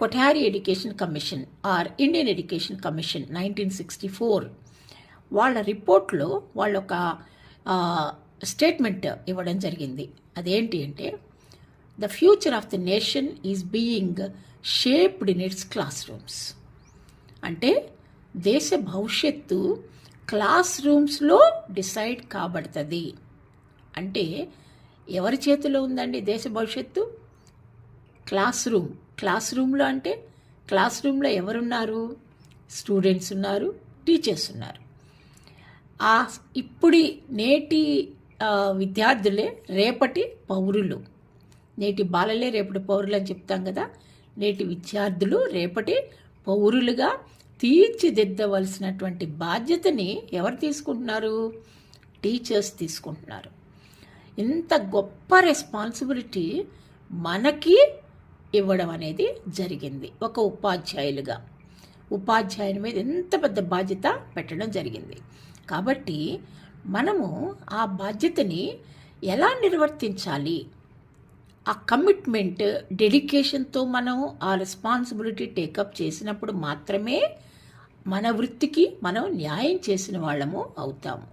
Kothari education commission or Indian education commission 1964 వాళ్ళ రిపోర్ట్లో వాళ్ళు ఒక స్టేట్మెంట్ ఇవ్వడం జరిగింది. అదేంటి అంటే, the future of the nation is being shaped in it's class rooms. అంటే దేశ భవిష్యత్తు క్లాస్ రూమ్స్లో డిసైడ్ కాబడుతుంది. అంటే ఎవరి చేతిలో ఉందండి దేశ భవిష్యత్తు? క్లాస్ రూమ్లో అంటే క్లాస్ రూమ్లో ఎవరున్నారు? స్టూడెంట్స్ ఉన్నారు, టీచర్స్ ఉన్నారు. నేటి విద్యార్థులే రేపటి పౌరులు. నేటి బాలలే రేపటి పౌరులు అని చెప్తాం కదా. నేటి విద్యార్థులు రేపటి పౌరులుగా తీర్చిదిద్దవలసినటువంటి బాధ్యతని ఎవరు తీసుకుంటున్నారు? టీచర్స్ తీసుకుంటున్నారు. ఇంత గొప్ప రెస్పాన్సిబిలిటీ మనకి ఇవ్వడం అనేది జరిగింది. ఒక ఉపాధ్యాయుని మీద ఎంత పెద్ద బాధ్యత పెట్టడం జరిగింది. కాబట్టి మనము ఆ బాధ్యతని ఎలా నిర్వర్తించాలి? ఆ కమిట్మెంట్, డెడికేషన్తో మనం ఆ రెస్పాన్సిబిలిటీ టేకప్ చేసినప్పుడు మాత్రమే మన వృత్తికి మనం న్యాయం చేసిన వాళ్ళము అవుతాము.